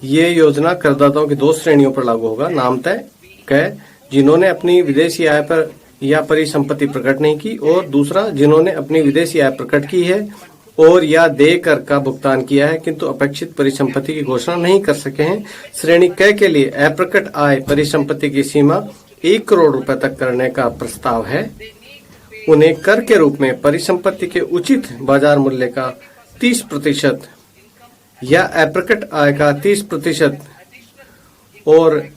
ये योजना करदाताओं की 2 श्रेणियों पर लागू होगा। नामतः क जिन्होंने अपनी विदेशी आय पर या परिसंपत्ति प्रकट नहीं की, और दूसरा जिन्होंने अपनी विदेशी आय प्रकट की है और या देय कर का भुगतान किया है किंतु अपेक्षित परिसंपत्ति की घोषणा नहीं कर सके हैं। श्रेणी क के लिए अप्रकट आय परिसंपत्ति की सीमा 1 करोड़ रुपए तक करने का प्रस्ताव है। उन्हें कर के रूप में परिसंपत्ति के उचित बाजार मूल्य का 30% या अप्रकट आय का 30% और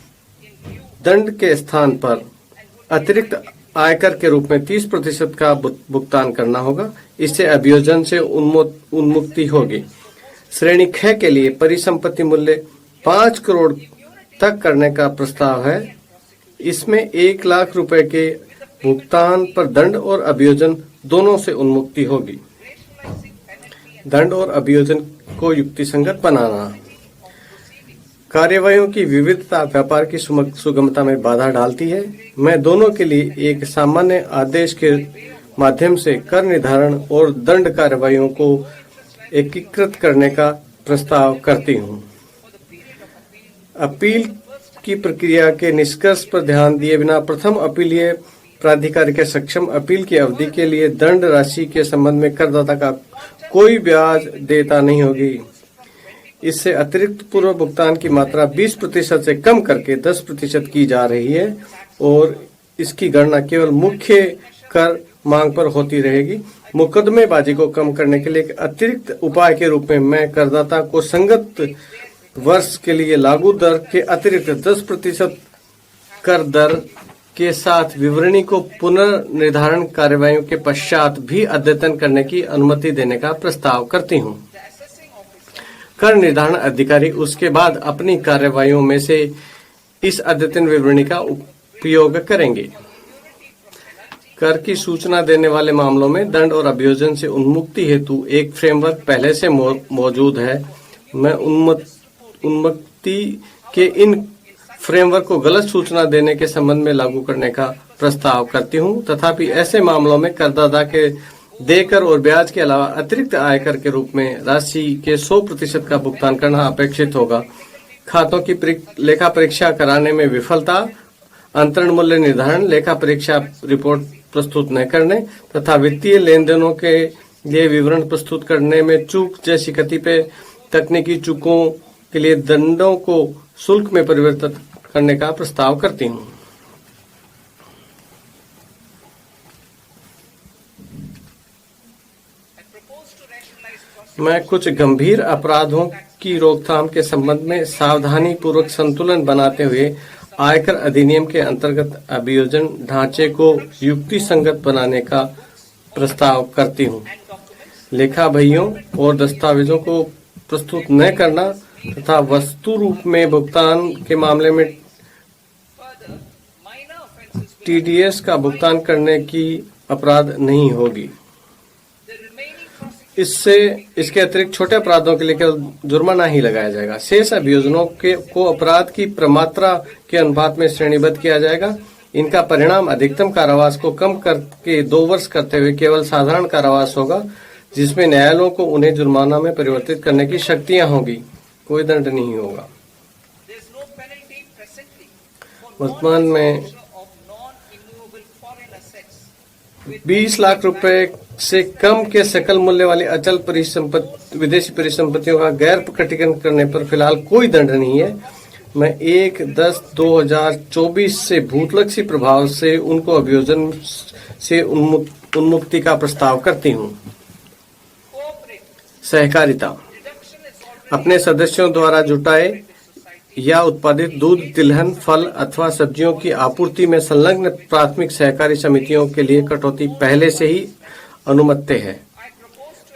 दंड के स्थान पर अतिरिक्त आयकर के रूप में 30% का भुगतान करना होगा। इससे अभियोजन से उन्मुक्ति होगी। श्रेणी ख के लिए परिसंपत्ति मूल्य 5 करोड़ तक करने का प्रस्ताव है। इसमें 1 लाख रुपए के भुगतान पर दंड और अभियोजन दोनों से उन्मुक्ति होगी। दंड और अभियोजन को युक्तिसंगत बनाना। कार्यवाहियों की विविधता व्यापार की सुगमता में बाधा डालती है। मैं दोनों के लिए एक सामान्य आदेश के माध्यम से कर निर्धारण और दंड कार्यवाहियों को एकीकृत करने का प्रस्ताव करती हूँ। अपील की प्रक्रिया के निष्कर्ष पर ध्यान दिए बिना प्रथम अपीलीय प्राधिकारी के सक्षम अपील की अवधि के लिए दंड राशि के संबंध में करदाता का कोई ब्याज देयता नहीं होगी। इससे अतिरिक्त पूर्व भुगतान की मात्रा 20% से कम करके 10% की जा रही है और इसकी गणना केवल मुख्य कर मांग पर होती रहेगी। मुकदमेबाजी को कम करने के लिए एक अतिरिक्त उपाय के रूप में मैं करदाता को संगत वर्ष के लिए लागू दर के अतिरिक्त 10% कर दर के साथ विवरणी को पुनर्निर्धारण कार्यवाहियों के पश्चात भी अद्यतन करने की अनुमति देने का प्रस्ताव करती हूँ। कर निर्धारण अधिकारी उसके बाद अपनी कार्यवाहियों में से इस अद्यतन विवरणी का उपयोग करेंगे। कर की सूचना देने वाले मामलों में दंड और अभियोजन से उन्मुक्ति हेतु एक फ्रेमवर्क पहले से मौजूद है। मैं उन्मुक्ति के इन फ्रेमवर्क को गलत सूचना देने के संबंध में लागू करने का प्रस्ताव करती हूँ। तथापि ऐसे मामलों में करदाता के देकर और ब्याज के अलावा अतिरिक्त आयकर के रूप में राशि के 100% का भुगतान करना अपेक्षित होगा। खातों की लेखा परीक्षा कराने में विफलता, अंतरण मूल्य निर्धारण, लेखा परीक्षा रिपोर्ट प्रस्तुत न करने तथा वित्तीय लेन देनों के लिए विवरण प्रस्तुत करने में चूक जैसी कतिपय तकनीकी चूकों के लिए दंडों को शुल्क में परिवर्तित करने का प्रस्ताव करती हूँ। मैं कुछ गंभीर अपराधों की रोकथाम के संबंध में सावधानी पूर्वक संतुलन बनाते हुए आयकर अधिनियम के अंतर्गत अभियोजन ढांचे को युक्तिसंगत बनाने का प्रस्ताव करती हूँ। लेखा बहियों और दस्तावेजों को प्रस्तुत न करना तथा वस्तु रूप में भुगतान के मामले में टीडीएस का भुगतान करने की अपराध नहीं होगी। इसके अतिरिक्त छोटे अपराधों के लिए केवल जुर्माना ही लगाया जाएगा। शेष अभियोजनों को अपराध की प्रमात्रा के अनुपात में श्रेणीबद्ध किया जाएगा। इनका परिणाम अधिकतम कारावास को कम करके 2 वर्ष करते हुए केवल साधारण कारावास होगा, जिसमें न्यायालयों को उन्हें जुर्माना में परिवर्तित करने की शक्तियां होगी। कोई दंड नहीं होगा। वर्तमान में 20 लाख रुपए से कम के सकल मूल्य वाली अचल विदेशी परिसंपत्तियों का गैर प्रकटीकरण करने पर फिलहाल कोई दंड नहीं है। मैं 1/10/2024 से भूतलक्षी प्रभाव से उनको अभियोजन से उन्मुक्ति का प्रस्ताव करती हूँ। सहकारिता अपने सदस्यों द्वारा जुटाए या उत्पादित दूध, तिलहन, फल अथवा सब्जियों की आपूर्ति में संलग्न प्राथमिक सहकारी समितियों के लिए कटौती पहले से ही अनुमत्य है।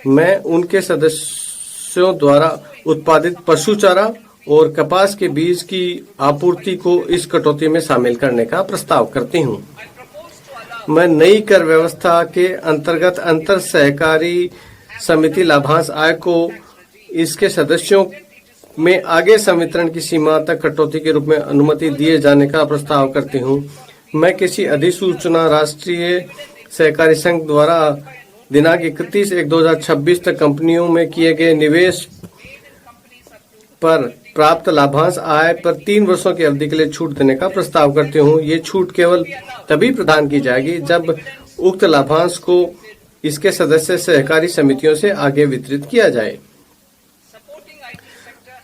मैं उनके सदस्यों द्वारा उत्पादित पशु चारा और कपास के बीज की आपूर्ति को इस कटौती में शामिल करने का प्रस्ताव करती हूँ। मैं नई कर व्यवस्था के अंतर्गत अंतर सहकारी समिति लाभांश आय को इसके सदस्यों में आगे संवितरण की सीमा तक कटौती के रूप में अनुमति दिए जाने का प्रस्ताव करती हूँ। मैं किसी अधिसूचना राष्ट्रीय सहकारी संघ द्वारा दिनांक 31/1/2026 तक कंपनियों में किए गए निवेश पर प्राप्त लाभांश आय पर 3 वर्षों की अवधि के लिए छूट देने का प्रस्ताव करती हूँ। ये छूट केवल तभी प्रदान की जाएगी जब उक्त लाभांश को इसके सदस्य सहकारी समितियों से आगे वितरित किया जाए।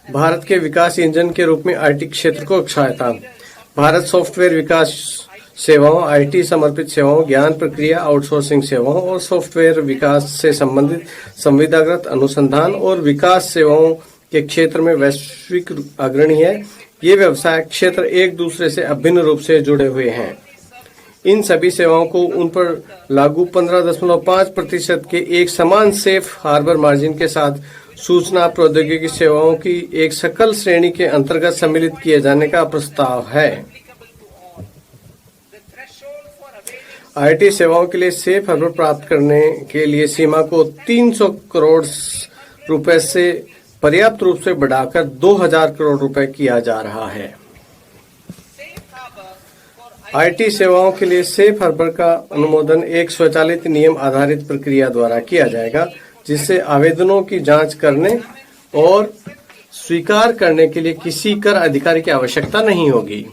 भारत के विकास इंजन के रूप में आईटी क्षेत्र को सहायता। भारत सॉफ्टवेयर विकास सेवाओं, आईटी समर्पित सेवाओं, ज्ञान प्रक्रिया आउटसोर्सिंग सेवाओं और सॉफ्टवेयर विकास से संबंधित संविदागत अनुसंधान और विकास सेवाओं के क्षेत्र में वैश्विक अग्रणी है। ये व्यवसाय क्षेत्र एक दूसरे से अभिन्न रूप से जुड़े हुए हैं। इन सभी सेवाओं को उन पर लागू 15.5% के एक समान सेफ हार्बर मार्जिन के साथ सूचना प्रौद्योगिकी सेवाओं की एक सकल श्रेणी के अंतर्गत सम्मिलित किए जाने का प्रस्ताव है। आईटी सेवाओं के लिए सेफ हार्बर प्राप्त करने के लिए सीमा को 300 करोड़ रुपए से पर्याप्त रूप से बढ़ाकर 2000 करोड़ रुपए किया जा रहा है। आईटी सेवाओं के लिए सेफ हार्बर का अनुमोदन एक स्वचालित नियम आधारित प्रक्रिया द्वारा किया जाएगा, जिससे आवेदनों की जांच करने और स्वीकार करने के लिए किसी कर अधिकारी की आवश्यकता नहीं होगी।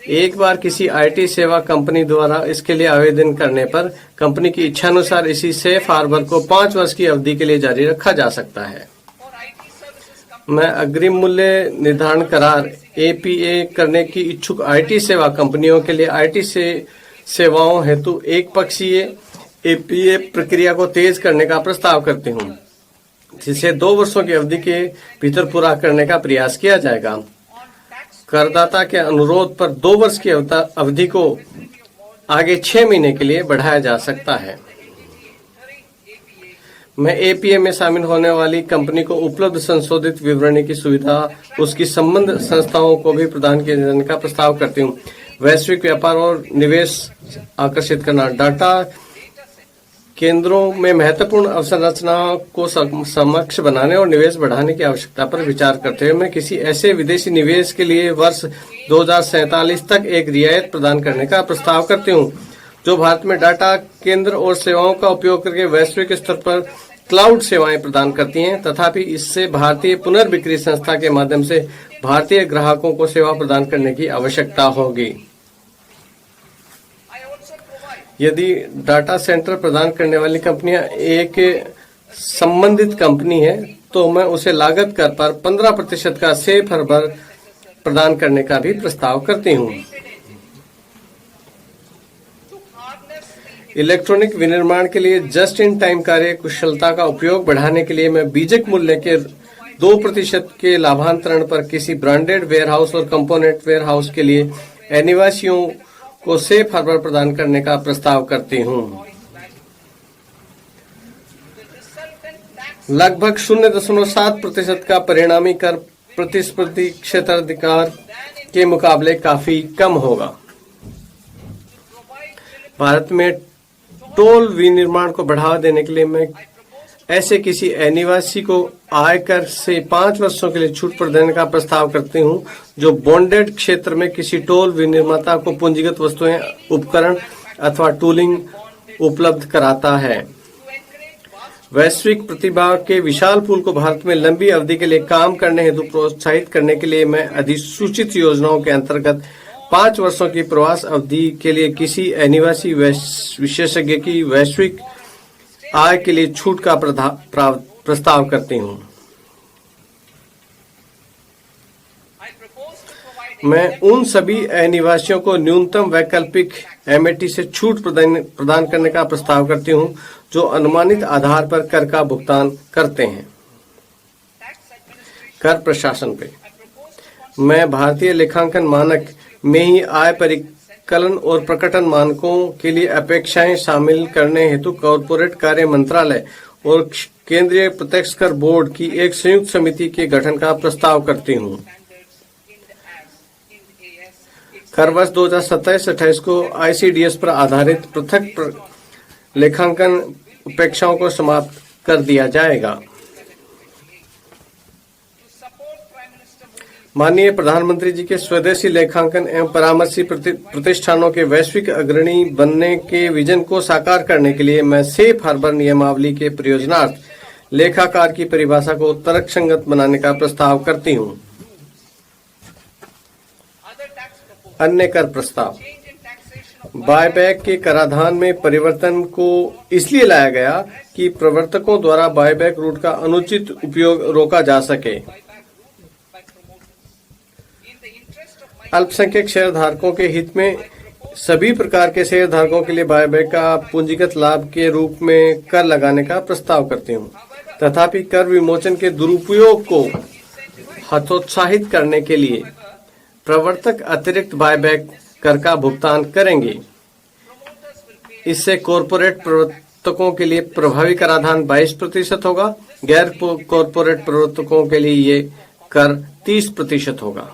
एक बार किसी आईटी सेवा कंपनी द्वारा इसके लिए आवेदन करने पर कंपनी की इच्छानुसार इसी सेफ हार्बर को 5 वर्ष की अवधि के लिए जारी रखा जा सकता है। मैं अग्रिम मूल्य निर्धारण करार एपीए करने की इच्छुक आईटी सेवा कंपनियों के लिए आईटी सेवाओं हेतु एक पक्षीय एपीए प्रक्रिया को तेज करने का प्रस्ताव करती हूँ, जिसे 2 वर्षों की अवधि के भीतर पूरा करने का प्रयास किया जाएगा। करदाता के अनुरोध पर 2 वर्ष की अवधि को आगे 6 महीने के लिए बढ़ाया जा सकता है। मैं एपीए में शामिल होने वाली कंपनी को उपलब्ध संशोधित विवरणी की सुविधा उसकी संबंध संस्थाओं को भी प्रदान किए जाने का प्रस्ताव करती हूँ। वैश्विक व्यापार और निवेश आकर्षित करना। डाटा केंद्रों में महत्वपूर्ण अवसंरचना को समक्ष बनाने और निवेश बढ़ाने की आवश्यकता पर विचार करते हुए मैं किसी ऐसे विदेशी निवेश के लिए वर्ष 2047 तक एक रियायत प्रदान करने का प्रस्ताव करती हूँ, जो भारत में डाटा केंद्र और सेवाओं का उपयोग करके वैश्विक स्तर पर क्लाउड सेवाएं प्रदान करती हैं। तथापि इससे भारतीय पुनर्बिक्री संस्था के माध्यम से भारतीय ग्राहकों को सेवा प्रदान करने की आवश्यकता होगी। यदि डाटा सेंटर प्रदान करने वाली कंपनियां एक संबंधित कंपनी है तो मैं उसे लागत कर पर 15% का सेफ हार्बर प्रदान करने का भी प्रस्ताव करती हूं। इलेक्ट्रॉनिक विनिर्माण के लिए जस्ट इन टाइम कार्य कुशलता का उपयोग बढ़ाने के लिए मैं बीजक मूल्य के 2% के लाभांतरण पर किसी ब्रांडेड वेयरहाउस और कंपोनेंट वेयरहाउस के लिए अनिवासियों को सेफ हार्बर प्रदान करने का प्रस्ताव करती हूं। लगभग 0.7% का परिणामी कर प्रतिस्पर्धी क्षेत्राधिकार के मुकाबले काफी कम होगा। भारत में टोल विनिर्माण को बढ़ावा देने के लिए मैं ऐसे किसी अनिवासी को आयकर से 5 वर्षों के लिए छूट प्रदान का प्रस्ताव करती हूं, जो बॉन्डेड क्षेत्र में किसी टोल विनिर्माता को पूंजीगत वस्तुएं, उपकरण अथवा टूलिंग उपलब्ध कराता है। वैश्विक प्रतिभा के विशाल पूल को भारत में लंबी अवधि के लिए काम करने हेतु प्रोत्साहित करने के लिए मैं अधिसूचित योजनाओं के अंतर्गत 5 वर्षों की प्रवास अवधि के लिए किसी अनिवासी विशेषज्ञ की वैश्विक आय के लिए छूट का प्रस्ताव करती हूं। मैं उन सभी अनिवासियों को न्यूनतम वैकल्पिक एमएटी से छूट प्रदान करने का प्रस्ताव करती हूं, जो अनुमानित आधार पर कर का भुगतान करते हैं। कर प्रशासन पे मैं भारतीय लेखांकन मानक में ही आय परिकलन और प्रकटन मानकों के लिए अपेक्षाएं शामिल करने हेतु कॉर्पोरेट कार्य मंत्रालय और केंद्रीय प्रत्यक्ष कर बोर्ड की एक संयुक्त समिति के गठन का प्रस्ताव करती हूं। कर वर्ष 2027-28 को आईसीडीएस पर आधारित पृथक लेखांकन अपेक्षाओं को समाप्त कर दिया जाएगा। माननीय प्रधानमंत्री जी के स्वदेशी लेखांकन एवं परामर्शी प्रतिष्ठानों के वैश्विक अग्रणी बनने के विजन को साकार करने के लिए मैं सेफ हार्बर नियमावली के प्रयोजनार्थ लेखाकार की परिभाषा को तर्कसंगत बनाने का प्रस्ताव करती हूं। अन्य कर प्रस्ताव। बायबैक के कराधान में परिवर्तन को इसलिए लाया गया कि प्रवर्तकों द्वारा बायबैक रूट का अनुचित उपयोग रोका जा सके। अल्पसंख्यक शेयरधारकों के हित में सभी प्रकार के शेयरधारकों के लिए बायबैक का पूंजीगत लाभ के रूप में कर लगाने का प्रस्ताव करती हूँ। तथापि कर विमोचन के दुरुपयोग को हतोत्साहित करने के लिए प्रवर्तक अतिरिक्त बायबैक कर का भुगतान करेंगे। इससे कॉरपोरेट प्रवर्तकों के लिए प्रभावी कराधान 22% होगा। गैर कॉरपोरेट प्रवर्तकों के लिए ये कर 30% होगा।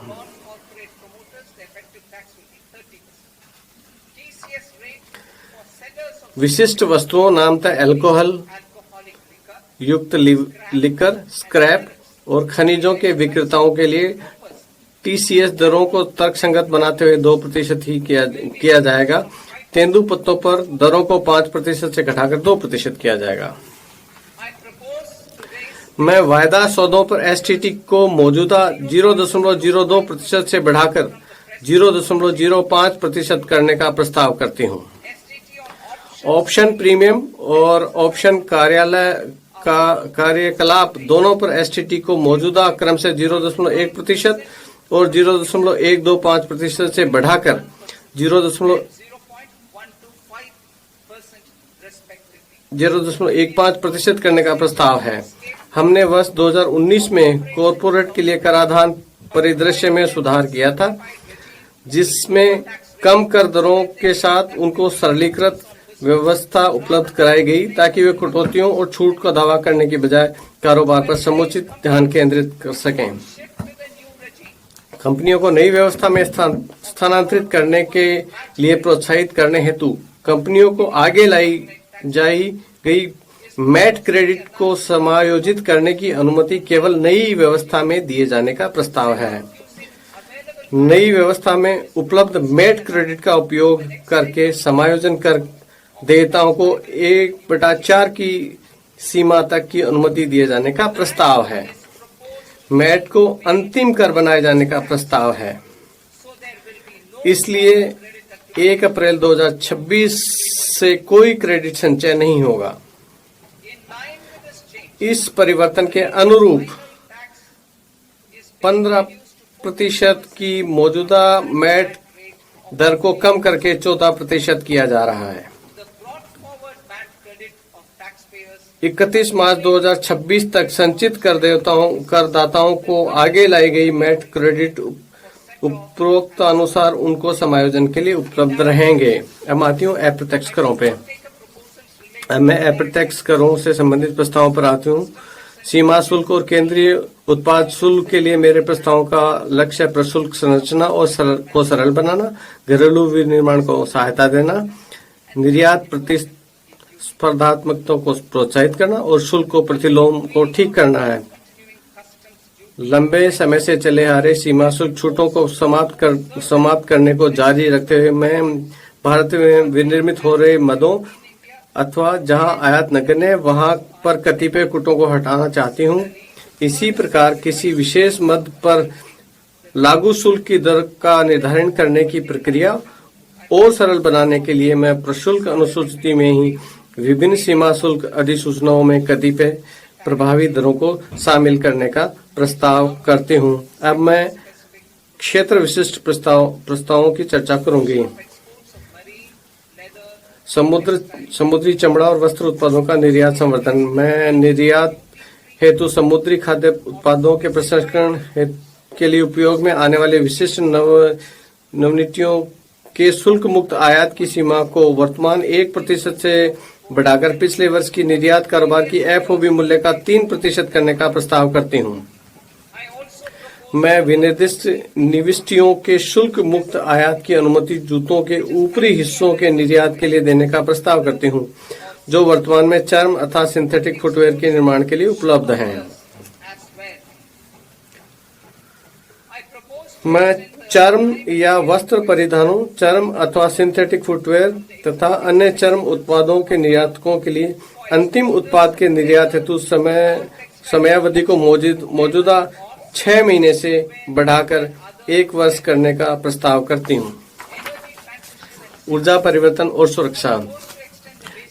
विशिष्ट वस्तुओं नामतः अल्कोहल युक्त लिकर, स्क्रैप और खनिजों के विक्रेताओं के लिए टीसीएस दरों को तर्कसंगत बनाते हुए 2% ही किया जाएगा। तेंदुपत्तों पर दरों को 5% से घटाकर 2% किया जाएगा। मैं वायदा सौदों पर एसटीटी को मौजूदा 0.02% से बढ़ाकर 0.05% करने का प्रस्ताव करती हूँ। ऑप्शन प्रीमियम और ऑप्शन कार्यकलाप दोनों पर एसटीटी को मौजूदा क्रम से 0.1% और 0.125% से बढ़ाकर 0.15% करने का प्रस्ताव है। हमने वर्ष 2019 में कॉरपोरेट के लिए कराधान परिदृश्य में सुधार किया था, जिसमें कम कर दरों के साथ उनको सरलीकृत व्यवस्था उपलब्ध कराई गई ताकि वे कटौतियों और छूट का दावा करने की बजाय कारोबार पर समुचित ध्यान केंद्रित कर सकें। कंपनियों को नई व्यवस्था में स्थानांतरित करने के लिए प्रोत्साहित करने हेतु कंपनियों को आगे लाई जाई गई मैट क्रेडिट को समायोजित करने की अनुमति केवल नई व्यवस्था में दिए जाने का प्रस्ताव है। नई व्यवस्था में उपलब्ध मैट क्रेडिट का उपयोग करके समायोजन कर देयताओं को 1/4 की सीमा तक की अनुमति दिए जाने का प्रस्ताव है। मैट को अंतिम कर बनाए जाने का प्रस्ताव है। इसलिए 1 अप्रैल 2026 से कोई क्रेडिट संचय नहीं होगा। इस परिवर्तन के अनुरूप 15% की मौजूदा मैट दर को कम करके 14% किया जा रहा है। 31 मार्च 2026 तक संचित करदाताओं को आगे लाई गई मैट क्रेडिट उपरोक्त अनुसार उनको समायोजन के लिए उपलब्ध रहेंगे। अब आती हूँ अप्रत्यक्ष करों पे। अब मैं अप्रत्यक्ष करों से संबंधित प्रस्तावों पर आती हूँ। सीमा शुल्क और केंद्रीय उत्पाद शुल्क के लिए मेरे प्रस्तावों का लक्ष्य प्रशुल्क संरचना और सरल बनाना, घरेलू विनिर्माण को सहायता देना, निर्यात प्रतिस्पर्धात्मकता को प्रोत्साहित करना और शुल्क को प्रतिलोम को ठीक करना है। लंबे समय से चले आ रहे सीमा शुल्क छूटों को समाप्त करने को जारी रखते हुए मैं भारत में विनिर्मित हो रहे मदों अथवा जहां आयात नगण्य है वहां पर कतिपय कूटों को हटाना चाहती हूं। इसी प्रकार किसी विशेष मद पर लागू शुल्क की दर का निर्धारण करने की प्रक्रिया और सरल बनाने के लिए मैं प्रशुल्क अनुसूची में ही विभिन्न सीमा शुल्क अधिसूचनाओं में कतिपय प्रभावी दरों को शामिल करने का प्रस्ताव करती हूं। अब मैं क्षेत्र विशिष्ट प्रस्तावों की चर्चा करूंगी। समुद्री चमड़ा और वस्त्र उत्पादों का निर्यात संवर्धन। मैं निर्यात हेतु समुद्री खाद्य उत्पादों के प्रसंस्करण के लिए उपयोग में आने वाले विशिष्ट नवनीतियों के शुल्क मुक्त आयात की सीमा को वर्तमान 1% से बढ़ाकर पिछले वर्ष की निर्यात कारोबार की एफओबी मूल्य का 3% करने का प्रस्ताव करती हूँ। मैं विनिर्दिष्ट निविष्टियों के शुल्क मुक्त आयात की अनुमति जूतों के ऊपरी हिस्सों के निर्यात के लिए देने का प्रस्ताव करती हूँ, जो वर्तमान में चर्म अथवा सिंथेटिक फुटवेयर के निर्माण के लिए उपलब्ध हैं। मैं चर्म या वस्त्र परिधानों, चर्म अथवा सिंथेटिक फुटवेयर तथा अन्य चर्म उत्पादों के निर्यातकों के लिए अंतिम उत्पाद के निर्यात हेतु समयावधि को मौजूदा 6 महीने से बढ़ाकर 1 वर्ष करने का प्रस्ताव करती हूँ। ऊर्जा परिवर्तन और सुरक्षा।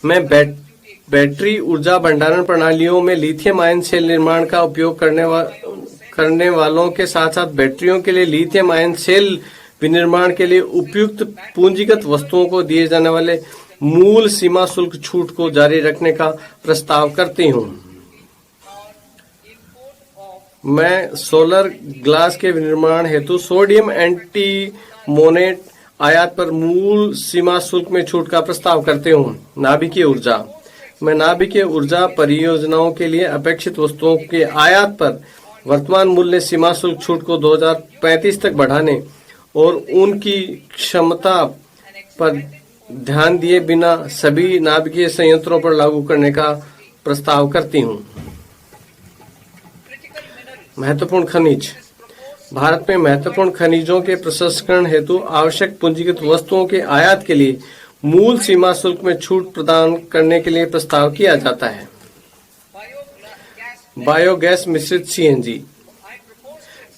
मैं बैटरी ऊर्जा भंडारण प्रणालियों में लिथियम आयन सेल निर्माण का उपयोग करने वालों के साथ साथ बैटरियों के लिए लिथियम आयन सेल विनिर्माण के लिए उपयुक्त पूंजीगत वस्तुओं को दिए जाने वाले मूल सीमा शुल्क छूट को जारी रखने का प्रस्ताव करती हूँ। मैं सोलर ग्लास के विनिर्माण हेतु सोडियम एंटीमोनेट आयात पर मूल सीमा शुल्क में छूट का प्रस्ताव करते हूँ। नाभिकीय ऊर्जा। मैं नाभिकीय ऊर्जा परियोजनाओं के लिए अपेक्षित वस्तुओं के आयात पर वर्तमान मूल्य सीमा शुल्क छूट को 2035 तक बढ़ाने और उनकी क्षमता पर ध्यान दिए बिना सभी नाभिकीय संयंत्रों पर लागू करने का प्रस्ताव करती हूँ। महत्वपूर्ण खनिज। भारत में महत्वपूर्ण खनिजों के प्रसंस्करण हेतु आवश्यक पूंजीगत वस्तुओं के आयात के लिए मूल सीमा शुल्क में छूट प्रदान करने के लिए प्रस्ताव किया जाता है। बायोगैस मिश्रित सीएनजी।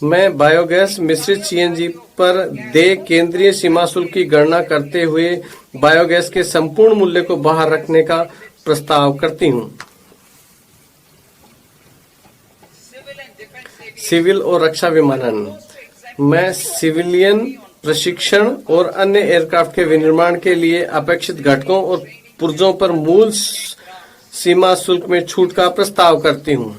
मैं बायोगैस मिश्रित सीएनजी पर देय केंद्रीय सीमा शुल्क की गणना करते हुए बायोगैस के संपूर्ण मूल्य को बाहर रखने का प्रस्ताव करती हूँ। सिविल और रक्षा विमानन। मैं सिविलियन प्रशिक्षण और अन्य एयरक्राफ्ट के विनिर्माण के लिए अपेक्षित घटकों और पुर्जों पर मूल सीमा शुल्क में छूट का प्रस्ताव करती हूँ।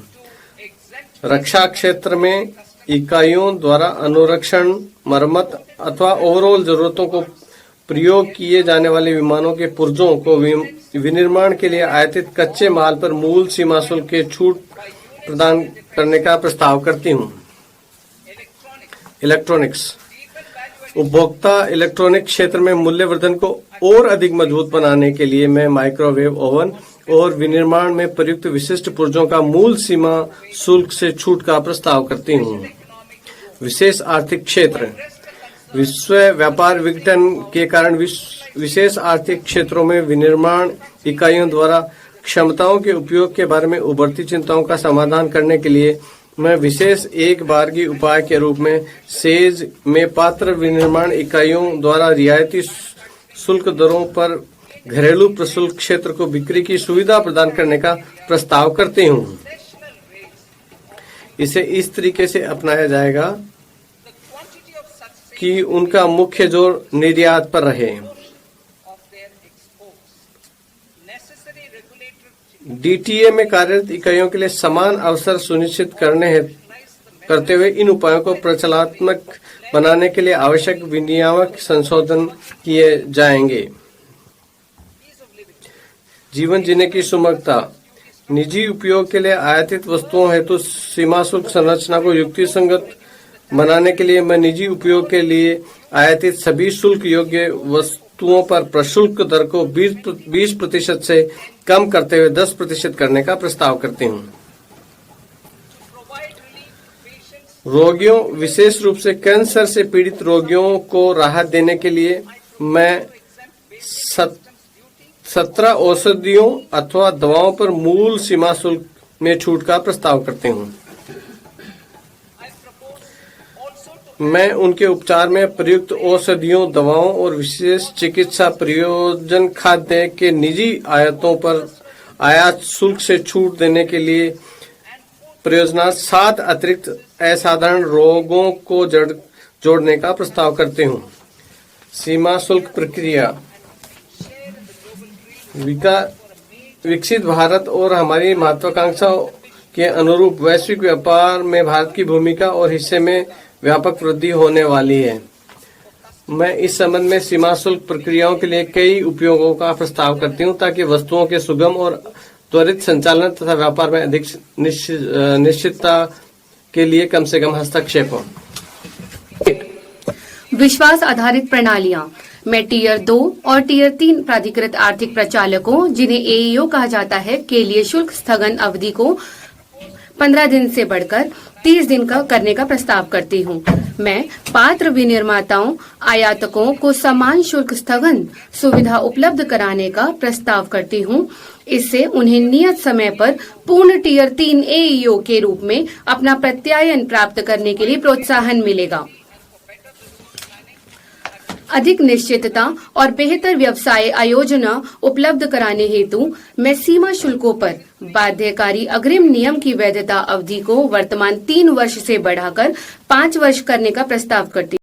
रक्षा क्षेत्र में इकाइयों द्वारा अनुरक्षण, मरम्मत अथवा ओवरऑल जरूरतों को प्रयोग किए जाने वाले विमानों के पुर्जों को विनिर्माण के लिए आयातित कच्चे माल पर मूल सीमा शुल्क के छूट प्रदान करने का प्रस्ताव करती हूँ। इलेक्ट्रॉनिक्स। उपभोक्ता इलेक्ट्रॉनिक क्षेत्र में मूल्यवर्धन को और अधिक मजबूत बनाने के लिए मैं माइक्रोवेव ओवन और विनिर्माण में प्रयुक्त विशिष्ट पुर्जों का मूल सीमा शुल्क से छूट का प्रस्ताव करती हूँ। विशेष आर्थिक क्षेत्र। विश्व व्यापार विघटन के कारण विशेष आर्थिक क्षेत्रों में विनिर्माण इकाइयों द्वारा क्षमताओं के उपयोग के बारे में उभरती चिंताओं का समाधान करने के लिए मैं विशेष एक बारगी उपाय के रूप में सेज में पात्र विनिर्माण इकाइयों द्वारा रियायती शुल्क दरों पर घरेलू प्रशुल्क क्षेत्र को बिक्री की सुविधा प्रदान करने का प्रस्ताव करती हूँ। इसे इस तरीके से अपनाया जाएगा कि उनका मुख्य जोर निर्यात पर रहे। डीटीए में कार्यरत इकाइयों के लिए समान अवसर सुनिश्चित करते हुए इन उपायों को प्रचलात्मक बनाने के लिए आवश्यक विनियामक संशोधन किए जाएंगे। जीवन जीने की सुगमता। निजी उपयोग के लिए आयातित वस्तुओं हेतु सीमा शुल्क संरचना को युक्तिसंगत बनाने के लिए मैं निजी उपयोग के लिए आयातित सभी शुल्क योग्य वस्तुओं पर प्रशुल्क दर को 20% से कम करते हुए 10% करने का प्रस्ताव करती हूँ। रोगियों, विशेष रूप से कैंसर से पीड़ित रोगियों को राहत देने के लिए मैं 17 औषधियों अथवा दवाओं पर मूल सीमा शुल्क में छूट का प्रस्ताव करती हूँ। मैं उनके उपचार में प्रयुक्त औषधियों, दवाओं और विशेष चिकित्सा प्रयोजन खाद्य के निजी आयातों पर आयात शुल्क से छूट देने के लिए परियोजना 7 अतिरिक्त असाधारण रोगों को जोड़ने का प्रस्ताव करते हूँ। सीमा शुल्क प्रक्रिया। विकसित भारत और हमारी महत्वाकांक्षाओं के अनुरूप वैश्विक व्यापार में भारत की भूमिका और हिस्से में व्यापक वृद्धि होने वाली है। मैं इस संबंध में सीमा शुल्क प्रक्रियाओं के लिए कई उपयोगों का प्रस्ताव करती हूँ ताकि वस्तुओं के सुगम और त्वरित संचालन तथा व्यापार में अधिक निश्चितता के लिए कम से कम हस्तक्षेप हो। विश्वास आधारित प्रणालियां। मैं टीयर 2 और टीयर 3 प्राधिकृत आर्थिक प्रचालकों, जिन्हें एईओ कहा जाता है, के लिए शुल्क स्थगन अवधि को 15 दिन से बढ़कर 30 दिन का करने का प्रस्ताव करती हूँ। मैं पात्र विनिर्माताओं, आयातकों को समान शुल्क स्थगन सुविधा उपलब्ध कराने का प्रस्ताव करती हूँ। इससे उन्हें नियत समय पर पूर्ण टीयर 3 एईओ के रूप में अपना प्रत्यायन प्राप्त करने के लिए प्रोत्साहन मिलेगा। अधिक निश्चितता और बेहतर व्यवसाय आयोजना उपलब्ध कराने हेतु मैं सीमा शुल्कों पर बाध्यकारी अग्रिम नियम की वैधता अवधि को वर्तमान 3 वर्ष से बढ़ाकर 5 वर्ष करने का प्रस्ताव करती हूं।